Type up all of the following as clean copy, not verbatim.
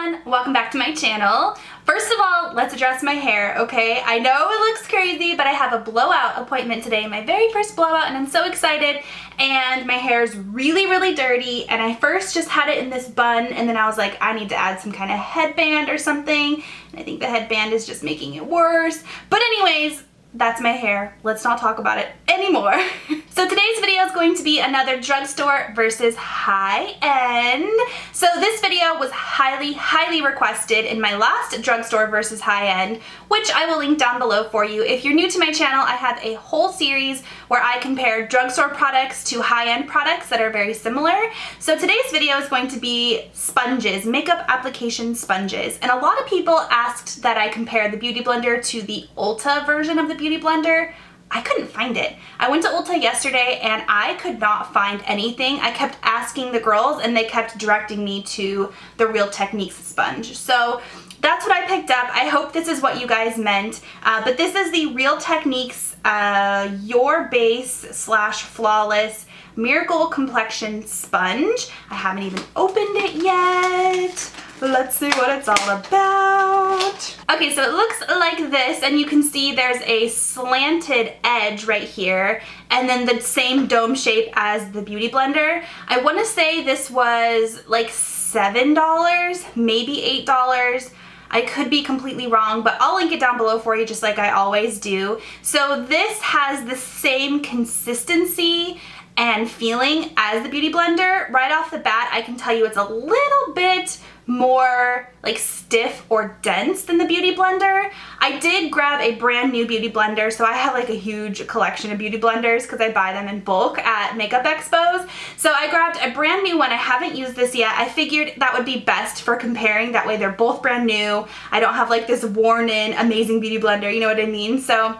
everyone, welcome back to my channel. First of all, let's address my hair, okay? I know it looks crazy, but I have a blowout appointment today, my very first blowout, and I'm so excited. And my hair is really, really dirty, and I first just had it in this bun, and then I was like, I need to add some kind of headband or something, and I think the headband is just making it worse. But anyways, that's my hair. Let's not talk about it anymore. So today's video is going to be another drugstore versus high-end. So this video was highly requested in my last drugstore versus high-end, which I will link down below for you. If you're new to my channel, I have a whole series where I compare drugstore products to high-end products that are very similar. So today's video is going to be sponges, makeup application sponges. And a lot of people asked that I compare the Beauty Blender to the Ulta version of the Beauty Blender. I couldn't find it. I went to Ulta yesterday and I could not find anything. I kept asking the girls and they kept directing me to the Real Techniques sponge. So that's what I picked up. I hope this is what you guys meant. But this is the Real Techniques Your Base / Flawless Miracle Complexion Sponge. I haven't even opened it yet. Let's see what it's all about. Okay, so it looks like this, and you can see there's a slanted edge right here, and then the same dome shape as the Beauty Blender. I want to say this was like $7, maybe $8. I could be completely wrong, but I'll link it down below for you just like I always do. So this has the same consistency and feeling as the Beauty Blender. Right off the bat, I can tell you it's a little bit more like stiff or dense than the Beauty Blender. I did grab a brand new Beauty Blender, so I have like a huge collection of Beauty Blenders because I buy them in bulk at makeup expos. So I grabbed a brand new one. I haven't used this yet. I figured that would be best for comparing. That way they're both brand new. I don't have like this worn in amazing Beauty Blender, you know what I mean? So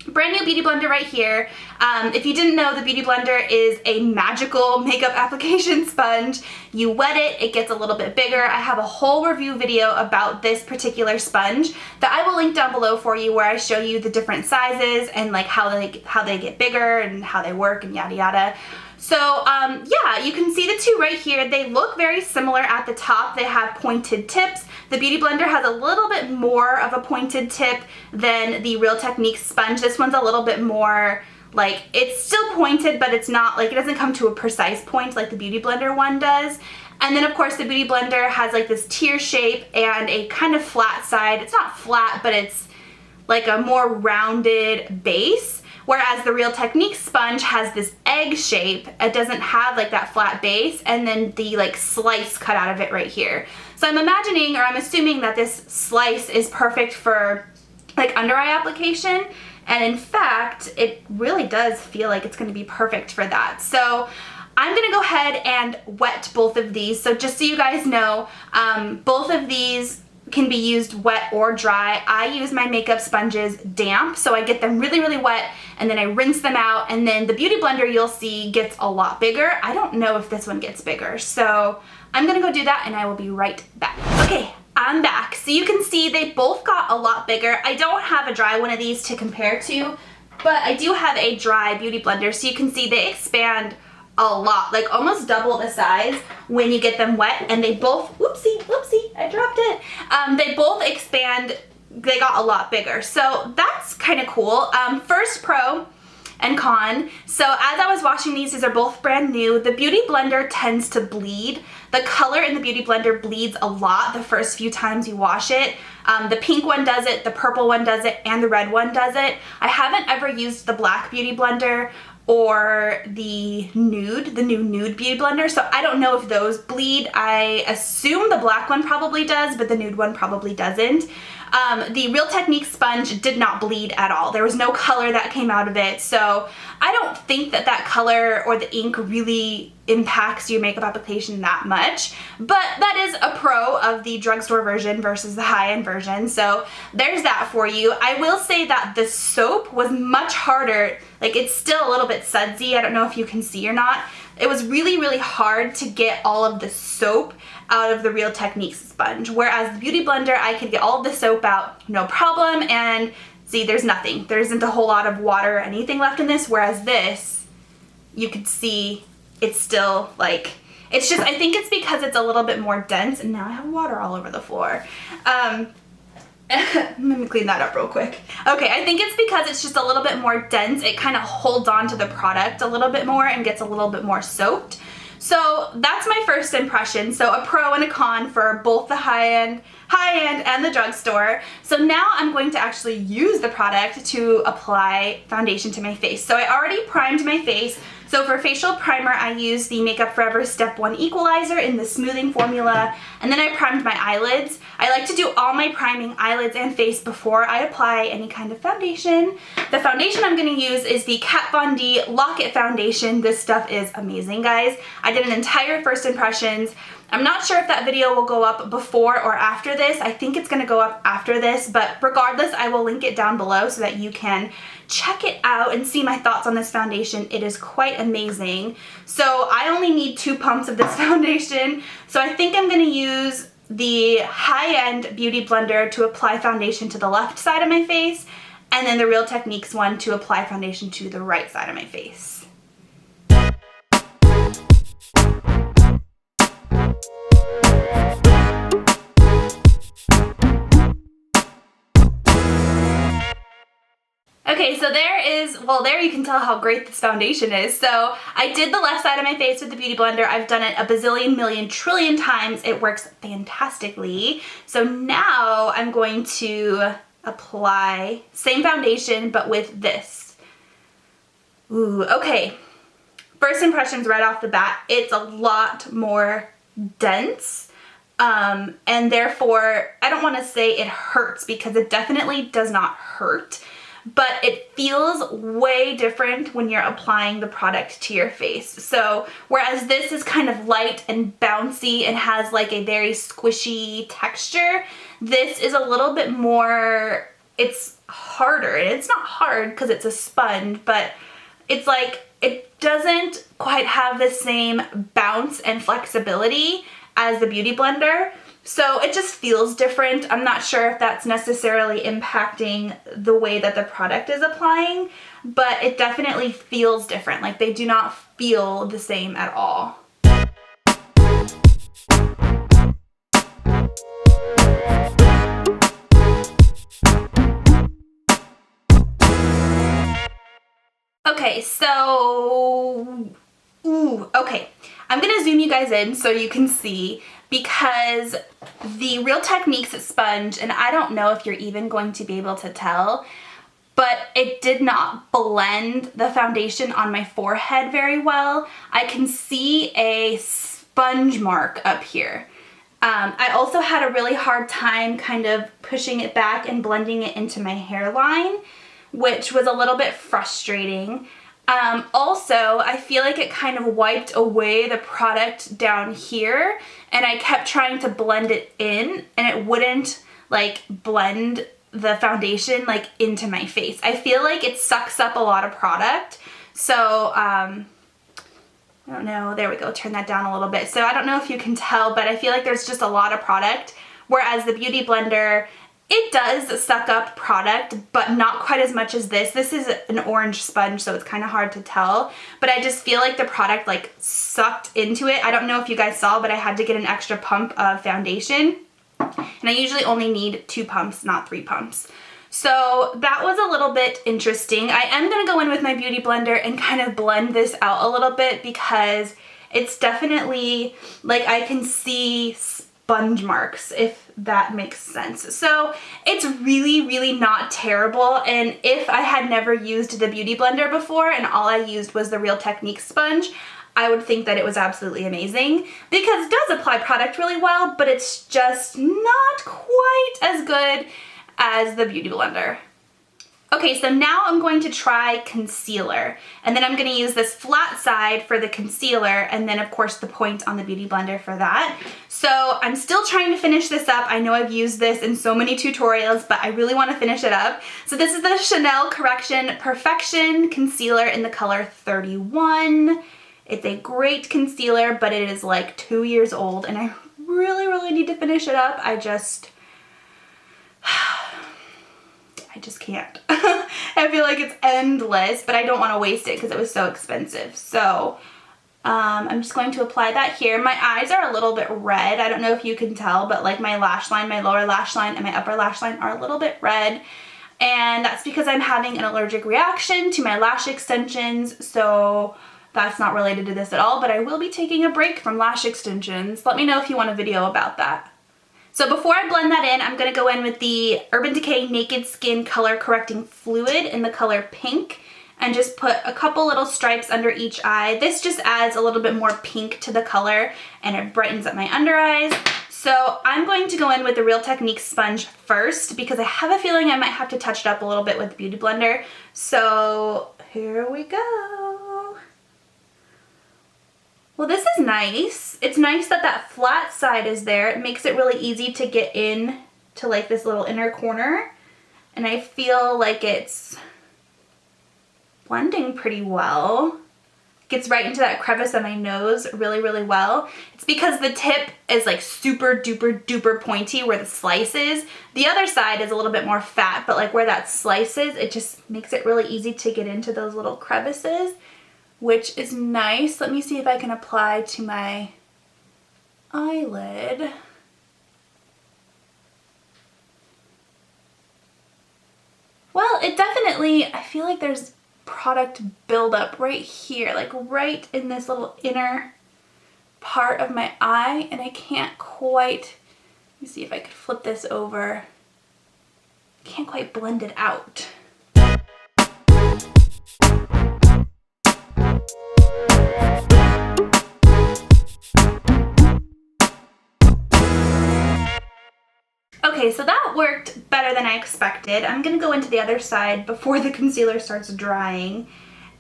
brand new Beauty Blender right here. If you didn't know, the Beauty Blender is a magical makeup application sponge. You wet it, it gets a little bit bigger. I have a whole review video about this particular sponge that I will link down below for you, where I show you the different sizes and like how they get bigger and how they work and yada yada. So yeah, you can see the two right here. They look very similar at the top. They have pointed tips. The Beauty Blender has a little bit more of a pointed tip than the Real Techniques sponge. This one's a little bit more like, it's still pointed, but it's not like, it doesn't come to a precise point like the Beauty Blender one does. And then of course the Beauty Blender has like this tear shape and a kind of flat side. It's not flat, but it's like a more rounded base. Whereas the Real Techniques sponge has this egg shape. It doesn't have like that flat base, and then the like slice cut out of it right here. So I'm imagining, or I'm assuming, that this slice is perfect for like under eye application. And in fact, it really does feel like it's going to be perfect for that. So I'm going to go ahead and wet both of these. So just so you guys know, both of these can be used wet or dry. I use my makeup sponges damp, so I get them really wet, and then I rinse them out, and then the Beauty Blender, you'll see, gets a lot bigger. I don't know if this one gets bigger, so I'm gonna go do that and I will be right back. Okay, I'm back. So you can see they both got a lot bigger. I don't have a dry one of these to compare to, but I do have a dry Beauty Blender, so you can see they expand a lot, like almost double the size when you get them wet, and they both, whoopsie, I dropped it. They both expand, they got a lot bigger. So that's kind of cool. First pro and con. So as I was washing these are both brand new. The Beauty Blender tends to bleed. The color in the Beauty Blender bleeds a lot the first few times you wash it. The pink one does it, the purple one does it, and the red one does it. I haven't ever used the black Beauty Blender or the new nude Beauty Blender, so I don't know if those bleed. I assume the black one probably does, but the nude one probably doesn't. The Real Techniques sponge did not bleed at all. There was no color that came out of it, so I don't think that color or the ink really impacts your makeup application that much, but that is a pro of the drugstore version versus the high-end version, so there's that for you. I will say that the soap was much harder. Like, it's still a little bit sudsy. I don't know if you can see or not. It was really hard to get all of the soap out of the Real Techniques sponge, whereas the Beauty Blender, I could get all of the soap out no problem, and see, there's nothing. There isn't a whole lot of water or anything left in this, whereas this, you could see it's still like, It's just, I think it's because it's a little bit more dense, and now I have water all over the floor. Let me clean that up real quick. Okay, I think it's because it's just a little bit more dense. It kind of holds on to the product a little bit more and gets a little bit more soaked. So that's my first impression. So a pro and a con for both the high-end and the drugstore. So now I'm going to actually use the product to apply foundation to my face. So I already primed my face. So for facial primer, I used the Makeup Forever Step 1 Equalizer in the smoothing formula, and then I primed my eyelids. I like to do all my priming, eyelids and face, before I apply any kind of foundation. The foundation I'm going to use is the Kat Von D Lock It Foundation. This stuff is amazing, guys. I did an entire first impressions. I'm not sure if that video will go up before or after this. I think it's going to go up after this, but regardless, I will link it down below so that you can check it out and see my thoughts on this foundation. It is quite amazing. So I only need 2 pumps of this foundation. So I think I'm going to use the high-end Beauty Blender to apply foundation to the left side of my face, and then the Real Techniques one to apply foundation to the right side of my face. Okay, so there you can tell how great this foundation is. So I did the left side of my face with the Beauty Blender. I've done it a bazillion, million, trillion times. It works fantastically. So now I'm going to apply same foundation, but with this. Ooh, okay. First impressions right off the bat, it's a lot more dense. And therefore, I don't want to say it hurts, because it definitely does not hurt. But it feels way different when you're applying the product to your face. So whereas this is kind of light and bouncy and has like a very squishy texture, this is a little bit more, it's harder. And it's not hard because it's a sponge, but it's like, it doesn't quite have the same bounce and flexibility as the Beauty Blender. So it just feels different. I'm not sure if that's necessarily impacting the way that the product is applying, but it definitely feels different. Like, they do not feel the same at all. Okay, so, okay. I'm gonna zoom you guys in so you can see, because the Real Techniques sponge, and I don't know if you're even going to be able to tell, but it did not blend the foundation on my forehead very well. I can see a sponge mark up here. I also had a really hard time kind of pushing it back and blending it into my hairline, which was a little bit frustrating. Also, I feel like it kind of wiped away the product down here, and I kept trying to blend it in, and it wouldn't like blend the foundation like into my face. I feel like it sucks up a lot of product. So, I don't know, there we go, turn that down a little bit. So I don't know if you can tell, but I feel like there's just a lot of product, whereas the Beauty Blender, it does suck up product, but not quite as much as this. This is an orange sponge, so it's kind of hard to tell, but I just feel like the product like sucked into it. I don't know if you guys saw, but I had to get an extra pump of foundation, and I usually only need 2 pumps, not 3 pumps. So that was a little bit interesting. I am gonna go in with my Beauty Blender and kind of blend this out a little bit, because it's definitely, like, I can see sponge marks, if that makes sense. So it's really, really not terrible. And if I had never used the Beauty Blender before and all I used was the Real Techniques sponge, I would think that it was absolutely amazing, because it does apply product really well, but it's just not quite as good as the Beauty Blender. Okay, so now I'm going to try concealer, and then I'm going to use this flat side for the concealer, and then of course the point on the Beauty Blender for that. So I'm still trying to finish this up. I know I've used this in so many tutorials, but I really want to finish it up. So this is the Chanel Correction Perfection Concealer in the color 31. It's a great concealer, but it is like 2 years old, and I really, really need to finish it up. I just can't. I feel like it's endless, but I don't want to waste it because it was so expensive. So I'm just going to apply that here. My eyes are a little bit red. I don't know if you can tell, but like my lash line, my lower lash line, and my upper lash line are a little bit red. And that's because I'm having an allergic reaction to my lash extensions. So that's not related to this at all, but I will be taking a break from lash extensions. Let me know if you want a video about that. So before I blend that in, I'm gonna go in with the Urban Decay Naked Skin Color Correcting Fluid in the color Pink, and just put a couple little stripes under each eye. This just adds a little bit more pink to the color and it brightens up my under eyes. So I'm going to go in with the Real Techniques sponge first because I have a feeling I might have to touch it up a little bit with the Beauty Blender. So here we go. Well, this is nice. It's nice that that flat side is there. It makes it really easy to get in to like this little inner corner. And I feel like it's blending pretty well. Gets right into that crevice of my nose really, really well. It's because the tip is like super duper duper pointy where the slice is. The other side is a little bit more fat, but like where that slice is, it just makes it really easy to get into those little crevices, which is nice. Let me see if I can apply to my eyelid. Well, it definitely, I feel like there's product buildup right here, like right in this little inner part of my eye, and I can't quite, let me see if I could flip this over, can't quite blend it out. Okay, so that worked better than I expected. I'm gonna go into the other side before the concealer starts drying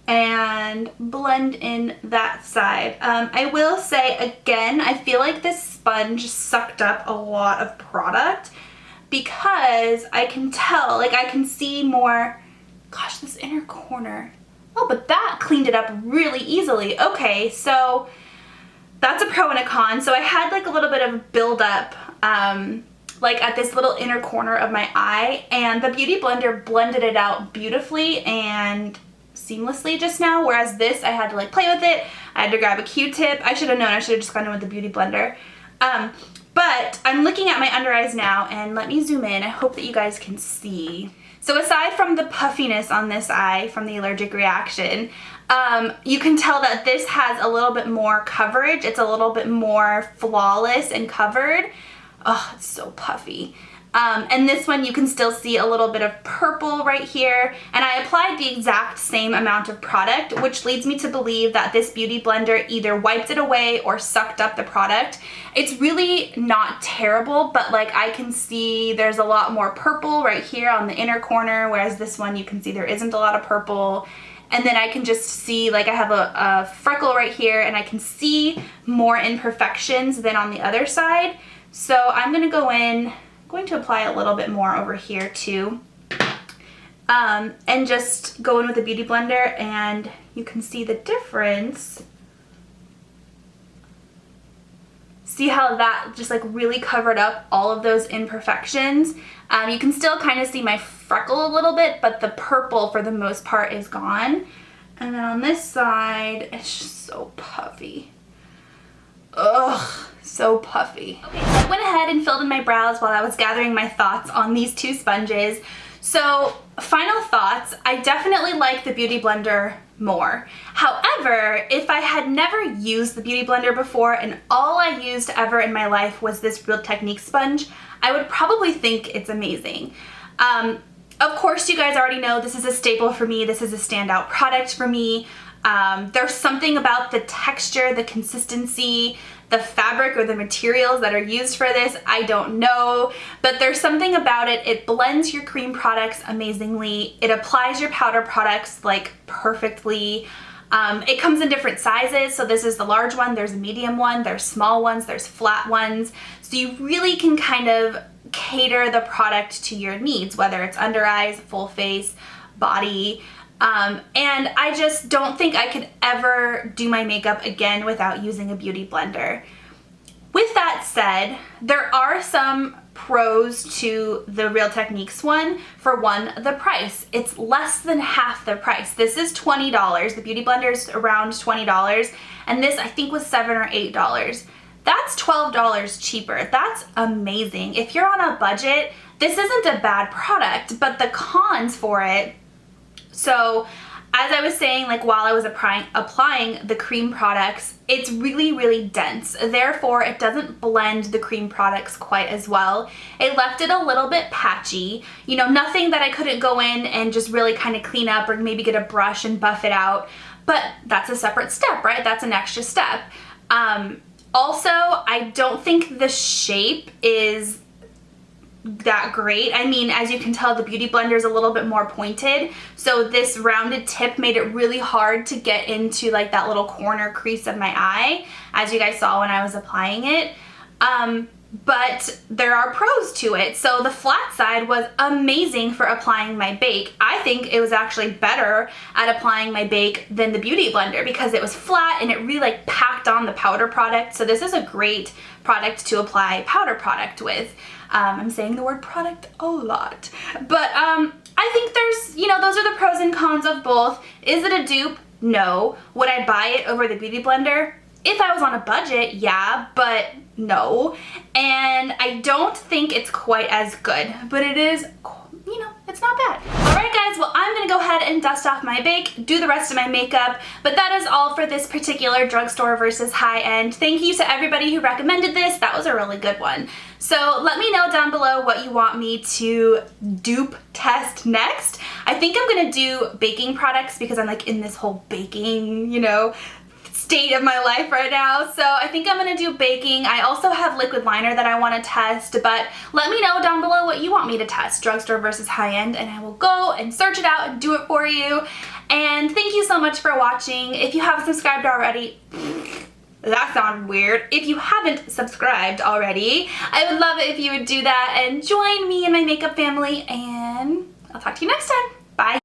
and blend in that side. I will say again, I feel like this sponge sucked up a lot of product because I can tell, like I can see more, gosh, this inner corner. Oh, but that cleaned it up really easily. Okay, so that's a pro and a con. So I had like a little bit of buildup, like at this little inner corner of my eye, and the Beauty Blender blended it out beautifully and seamlessly just now, whereas this I had to like play with it. I had to grab a Q-tip. I should have known. I should have just gone in with the Beauty Blender. But I'm looking at my under eyes now, and let me zoom in. I hope that you guys can see. So aside from the puffiness on this eye from the allergic reaction, you can tell that this has a little bit more coverage. It's a little bit more flawless and covered. Oh, it's so puffy. And this one you can still see a little bit of purple right here. And I applied the exact same amount of product, which leads me to believe that this Beauty Blender either wiped it away or sucked up the product. It's really not terrible, but like I can see there's a lot more purple right here on the inner corner, whereas this one you can see there isn't a lot of purple. And then I can just see, like I have a freckle right here, and I can see more imperfections than on the other side. So I'm gonna go in, going to apply a little bit more over here too, and just go in with the Beauty Blender, and you can see the difference. See how that just like really covered up all of those imperfections. You can still kind of see my freckle a little bit, but the purple for the most part is gone. And then on this side, it's just so puffy. Ugh. So puffy. Okay, so I went ahead and filled in my brows while I was gathering my thoughts on these two sponges. So final thoughts, I definitely like the Beauty Blender more. However, if I had never used the Beauty Blender before and all I used ever in my life was this Real Techniques sponge, I would probably think it's amazing. Of course, you guys already know this is a staple for me. This is a standout product for me. There's something about the texture, the consistency, the fabric or the materials that are used for this, I don't know, but there's something about it. It blends your cream products amazingly. It applies your powder products like perfectly. It comes in different sizes, so this is the large one, there's a medium one, there's small ones, there's flat ones, so you really can kind of cater the product to your needs, whether it's under eyes, full face, body. And I just don't think I could ever do my makeup again without using a Beauty Blender. With that said, there are some pros to the Real Techniques one. For one, the price. It's less than half the price. This is $20. The Beauty Blender is around $20, and this I think was $7 or $8. That's $12 cheaper. That's amazing. If you're on a budget, this isn't a bad product, but the cons for it, so as I was saying, like while I was applying the cream products, it's really, really dense. Therefore, it doesn't blend the cream products quite as well. It left it a little bit patchy. You know, nothing that I couldn't go in and just really kind of clean up or maybe get a brush and buff it out. But that's a separate step, right? That's an extra step. Also, I don't think the shape is that great. I mean, as you can tell, the Beauty Blender is a little bit more pointed, so this rounded tip made it really hard to get into like that little corner crease of my eye, as you guys saw when I was applying it. But there are pros to it. So the flat side was amazing for applying my bake. I think it was actually better at applying my bake than the Beauty Blender because it was flat and it really like packed on the powder product. So this is a great product to apply powder product with. I'm saying the word product a lot, but I think there's, you know, those are the pros and cons of both. Is it a dupe? No. Would I buy it over the Beauty Blender? If I was on a budget, yeah, but no. And I don't think it's quite as good, but it is, you know, it's not bad. All right, guys, well, I'm gonna go ahead and dust off my bake, do the rest of my makeup, but that is all for this particular drugstore versus high-end. Thank you to everybody who recommended this. That was a really good one. So let me know down below what you want me to dupe test next. I think I'm gonna do baking products because I'm like in this whole baking, you know, state of my life right now. So I think I'm gonna do baking. I also have liquid liner that I wanna test, but let me know down below what you want me to test, drugstore versus high-end, and I will go and search it out and do it for you. And thank you so much for watching. If you haven't subscribed already, that sounded weird. If you haven't subscribed already, I would love it if you would do that and join me and my makeup family, and I'll talk to you next time. Bye.